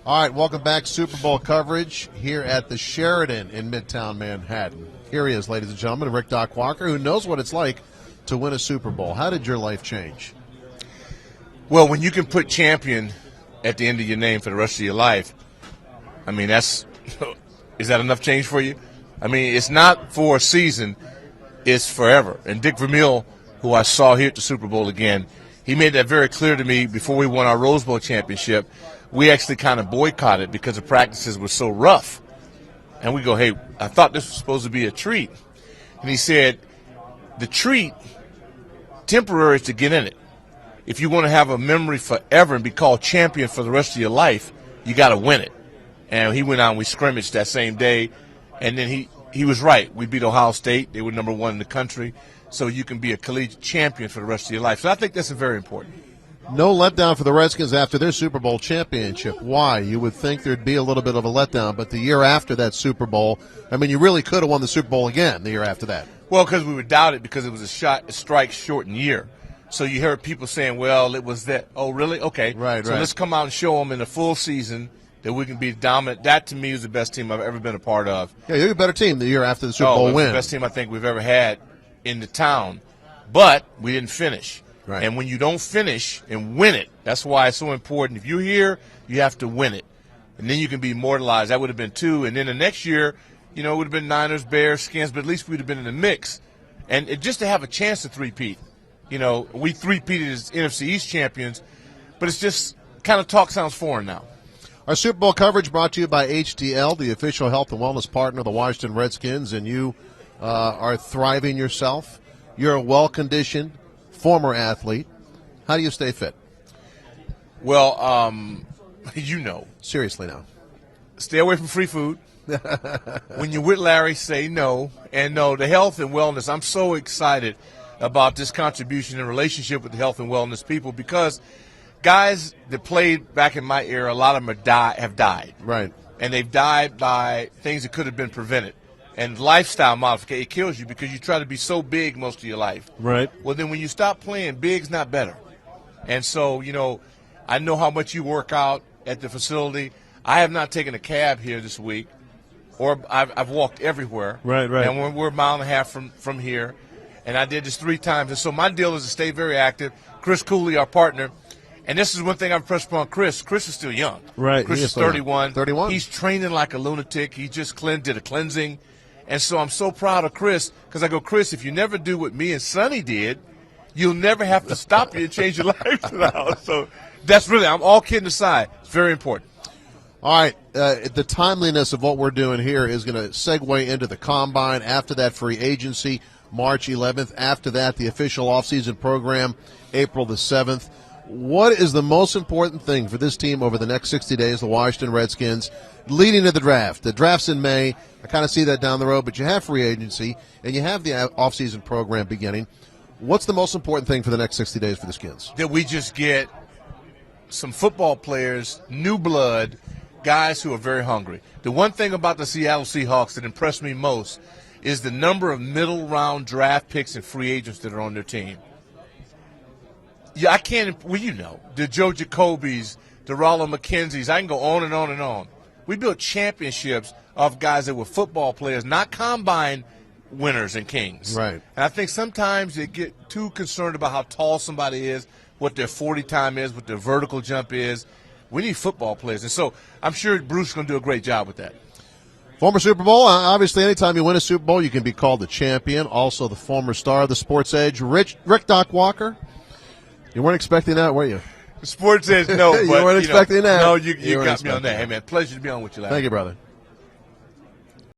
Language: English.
All right, welcome back. Super Bowl coverage here at the Sheraton in Midtown Manhattan. Here he is, ladies and gentlemen, Rick Doc Walker, who knows what it's like to win a Super Bowl. How did your life change? Well, when you can put champion at the end of your name for the rest of your life, I mean, is that enough change for you? I mean, it's not for a season, it's forever. And Dick Vermeil, who I saw here at the Super Bowl again, he made that very clear to me before we won our Rose Bowl championship. We actually kind of boycotted because the practices were so rough. And we go, hey, I thought this was supposed to be a treat. And he said, the treat, temporary, is to get in it. If you want to have a memory forever and be called champion for the rest of your life, you got to win it. And he went out and we scrimmaged that same day. And then he was right. We beat Ohio State. They were number one in the country. So you can be a collegiate champion for the rest of your life. So I think that's very important. No letdown for the Redskins after their Super Bowl championship. Why? You would think there'd be a little bit of a letdown, but the year after that Super Bowl, I mean, you really could have won the Super Bowl again the year after that. Well, because we were doubted because it was a strike-shortened year. So you heard people saying, well, it was that. Oh, really? Okay. Right. So let's come out and show them in the full season that we can be dominant. That, to me, is the best team I've ever been a part of. Yeah, you're a better team the year after the Super Bowl win. The best team I think we've ever had in the town. But we didn't finish. Right. And when you don't finish and win it, that's why it's so important. If you're here, you have to win it. And then you can be immortalized. That would have been 2. And then the next year, it would have been Niners, Bears, Skins, but at least we'd have been in the mix. And just to have a chance to three-peat. We three-peated as NFC East champions, but it's just kind of talk sounds foreign now. Our Super Bowl coverage brought to you by HDL, the official health and wellness partner of the Washington Redskins, and you are thriving yourself. You're a well-conditioned former athlete. How do you stay fit? Well, Seriously now. Stay away from free food. When you're with Larry, say no. And no, the health and wellness, I'm so excited about this contribution and relationship with the health and wellness people because guys that played back in my era, a lot of them have died. Right. And they've died by things that could have been prevented. And lifestyle modification, it kills you because you try to be so big most of your life. Right. Well, then when you stop playing, big's not better. And so, I know how much you work out at the facility. I have not taken a cab here this week, or I've walked everywhere. Right. And we're a mile and a half from here. And I did this 3 times. And so my deal is to stay very active. Chris Cooley, our partner. And this is one thing I've impressed upon Chris. Chris is still young. Right. Chris is 31. 31. He's training like a lunatic. He just did a cleansing. And so I'm so proud of Chris because I go, Chris, if you never do what me and Sonny did, you'll never have to stop you and change your lifestyle. So that's really, I'm all kidding aside. It's very important. All right. The timeliness of what we're doing here is going to segue into the Combine. After that, free agency, March 11th. After that, the official offseason program, April the 7th. What is the most important thing for this team over the next 60 days, the Washington Redskins, leading to the draft? The draft's in May. I kind of see that down the road, but you have free agency, and you have the offseason program beginning. What's the most important thing for the next 60 days for the Skins? That we just get some football players, new blood, guys who are very hungry. The one thing about the Seattle Seahawks that impressed me most is the number of middle-round draft picks and free agents that are on their team. Yeah, I can't. Well, the Joe Jacobys, the Rollo McKenzies. I can go on and on and on. We built championships of guys that were football players, not combine winners and kings. Right. And I think sometimes they get too concerned about how tall somebody is, what their 40 time is, what their vertical jump is. We need football players. And so I'm sure Bruce is going to do a great job with that. Former Super Bowl. Obviously, anytime you win a Super Bowl, you can be called the champion. Also, the former star of the Sports Edge, Rick Doc Walker. You weren't expecting that, were you? Sports Edge, no. You weren't expecting that. No, you got me on that. Hey, man, pleasure to be on with you, Larry. Thank you, brother.